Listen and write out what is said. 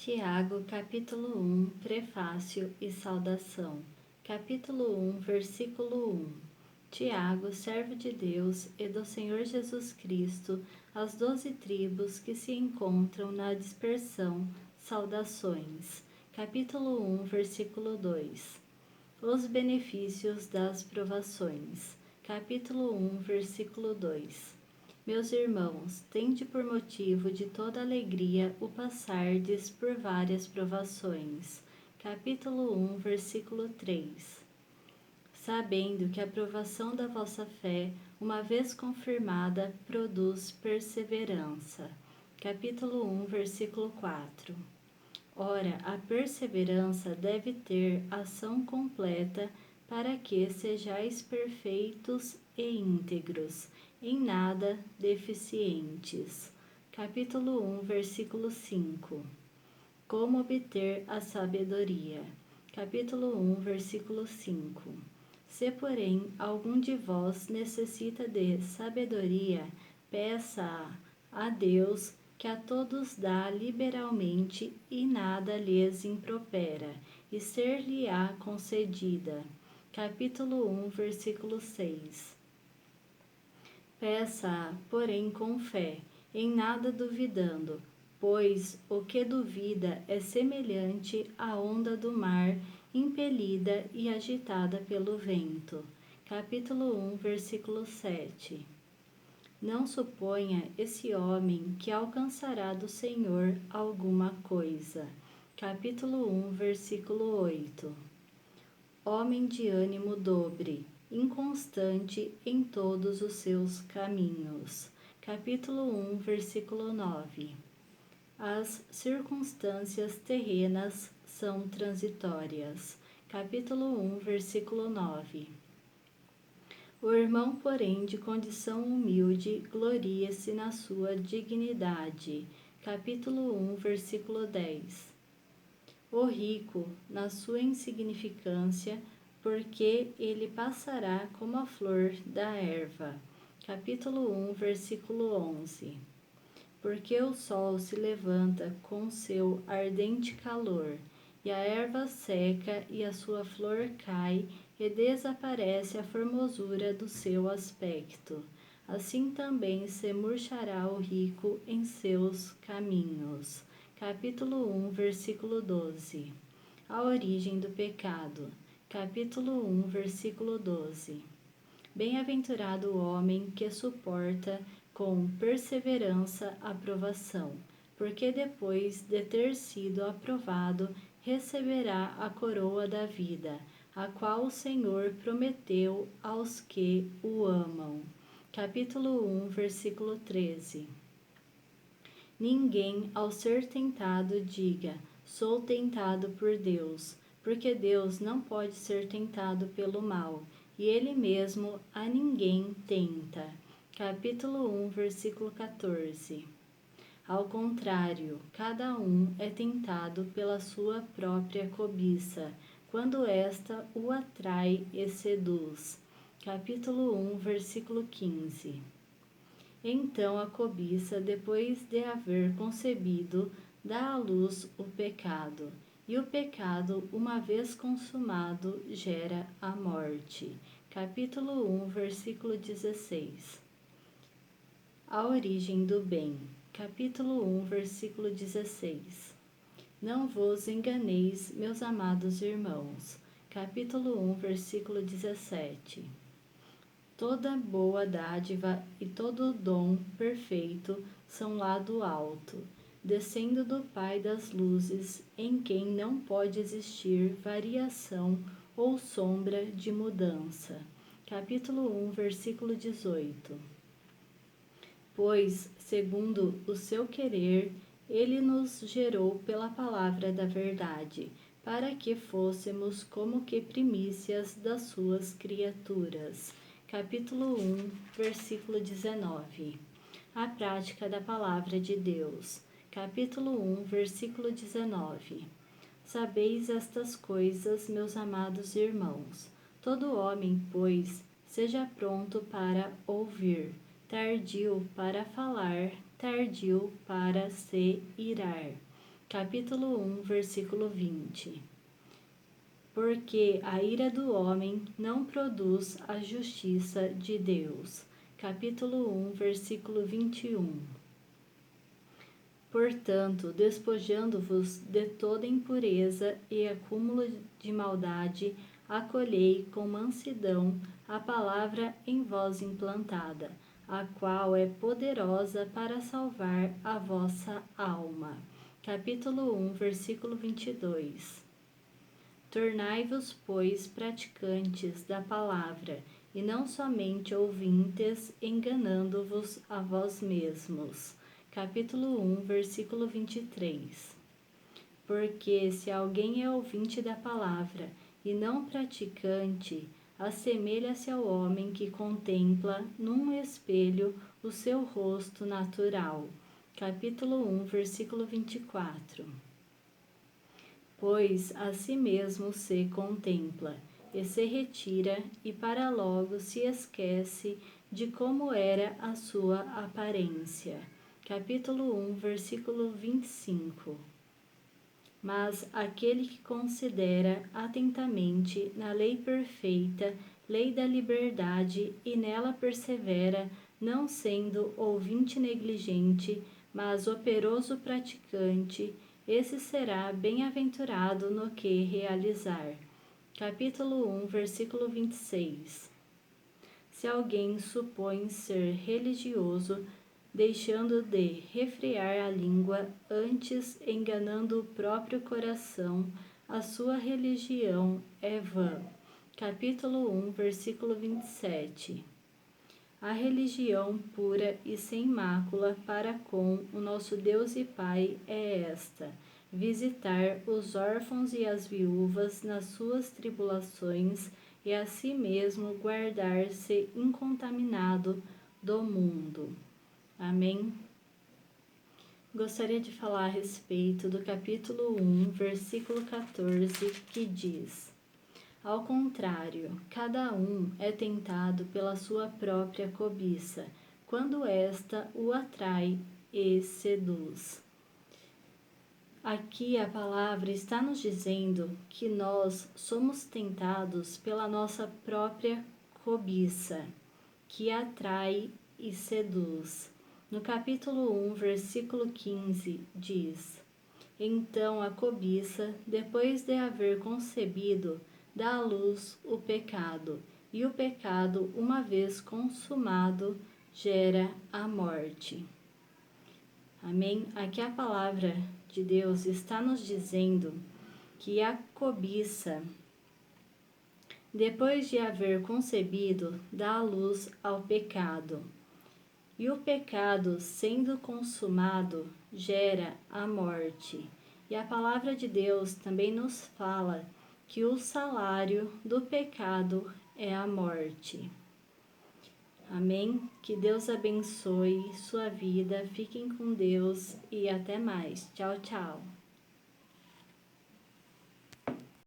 Tiago, capítulo 1, prefácio e saudação. Capítulo 1, versículo 1. Tiago, servo de Deus e do Senhor Jesus Cristo, às 12 tribos que se encontram na dispersão, saudações. Capítulo 1, versículo 2. Os benefícios das provações. Capítulo 1, versículo 2. Meus irmãos, tende por motivo de toda alegria o passardes por várias provações. Capítulo 1, versículo 3. Sabendo que a provação da vossa fé, uma vez confirmada, produz perseverança. Capítulo 1, versículo 4. Ora, a perseverança deve ter ação completa para que sejais perfeitos e íntegros, em nada deficientes. Capítulo 1, versículo 5. Como obter a sabedoria. Capítulo 1, versículo 5. Se, porém, algum de vós necessita de sabedoria, peça a Deus, que a todos dá liberalmente e nada lhes impropera, e ser-lhe-á concedida. Capítulo 1, versículo 6. Peça, porém, com fé, em nada duvidando, pois o que duvida é semelhante à onda do mar, impelida e agitada pelo vento. Capítulo 1, versículo 7. Não suponha esse homem que alcançará do Senhor alguma coisa. Capítulo 1, versículo 8. Homem de ânimo dobre, inconstante em todos os seus caminhos. Capítulo 1, versículo 9. As circunstâncias terrenas são transitórias. Capítulo 1, versículo 9. O irmão, porém, de condição humilde, gloria-se na sua dignidade. Capítulo 1, versículo 10. O rico, na sua insignificância, porque ele passará como a flor da erva. Capítulo 1, versículo 11. Porque o sol se levanta com seu ardente calor, e a erva seca e a sua flor cai, e desaparece a formosura do seu aspecto. Assim também se murchará o rico em seus caminhos. Capítulo 1, versículo 12. A origem do pecado. Capítulo 1, versículo 12. Bem-aventurado o homem que suporta com perseverança a provação, porque depois de ter sido aprovado, receberá a coroa da vida, a qual o Senhor prometeu aos que o amam. Capítulo 1, versículo 13. Ninguém, ao ser tentado, diga: sou tentado por Deus, porque Deus não pode ser tentado pelo mal, e Ele mesmo a ninguém tenta. Capítulo 1, versículo 14. Ao contrário, cada um é tentado pela sua própria cobiça, quando esta o atrai e seduz. Capítulo 1, versículo 15. Então a cobiça, depois de haver concebido, dá à luz o pecado, e o pecado, uma vez consumado, gera a morte. Capítulo 1, versículo 16. A origem do bem. Capítulo 1, versículo 16. Não vos enganeis, meus amados irmãos. Capítulo 1, versículo 17. Toda boa dádiva e todo dom perfeito são lá do alto, descendo do Pai das luzes, em quem não pode existir variação ou sombra de mudança. Capítulo 1, versículo 18. Pois, segundo o seu querer, ele nos gerou pela palavra da verdade, para que fôssemos como que primícias das suas criaturas. Capítulo 1, versículo 19. A prática da palavra de Deus. Capítulo 1, versículo 19. Sabeis estas coisas, meus amados irmãos. Todo homem, pois, seja pronto para ouvir, tardio para falar, tardio para se irar. capítulo 1, versículo 20. Porque a ira do homem não produz a justiça de Deus. Capítulo 1, versículo 21. Portanto, despojando-vos de toda impureza e acúmulo de maldade, acolhei com mansidão a palavra em vós implantada, a qual é poderosa para salvar a vossa alma. Capítulo 1, versículo 22. Tornai-vos, pois, praticantes da palavra, e não somente ouvintes, enganando-vos a vós mesmos. Capítulo 1, versículo 23. Porque se alguém é ouvinte da palavra e não praticante, assemelha-se ao homem que contempla num espelho o seu rosto natural. Capítulo 1, versículo 24. Pois a si mesmo se contempla, e se retira, e para logo se esquece de como era a sua aparência. Capítulo 1, versículo 25. Mas aquele que considera atentamente na lei perfeita, lei da liberdade, e nela persevera, não sendo ouvinte negligente, mas operoso praticante, esse será bem-aventurado no que realizar. Capítulo 1, versículo 26. Se alguém supõe ser religioso, deixando de refrear a língua, antes enganando o próprio coração, a sua religião é vã. Capítulo 1, versículo 27. A religião pura e sem mácula para com o nosso Deus e Pai é esta: visitar os órfãos e as viúvas nas suas tribulações e a si mesmo guardar-se incontaminado do mundo. Amém? Gostaria de falar a respeito do capítulo 1, versículo 14, que diz: Ao contrário, cada um é tentado pela sua própria cobiça, quando esta o atrai e seduz. Aqui a palavra está nos dizendo que nós somos tentados pela nossa própria cobiça, que atrai e seduz. No capítulo 1, versículo 15, diz: Então a cobiça, depois de haver concebido, dá à luz o pecado, e o pecado, uma vez consumado, gera a morte. Amém? Aqui a palavra de Deus está nos dizendo que a cobiça, depois de haver concebido, dá à luz ao pecado. E o pecado, sendo consumado, gera a morte. E a palavra de Deus também nos fala que o salário do pecado é a morte. Amém? Que Deus abençoe sua vida. Fiquem com Deus e até mais. Tchau, tchau.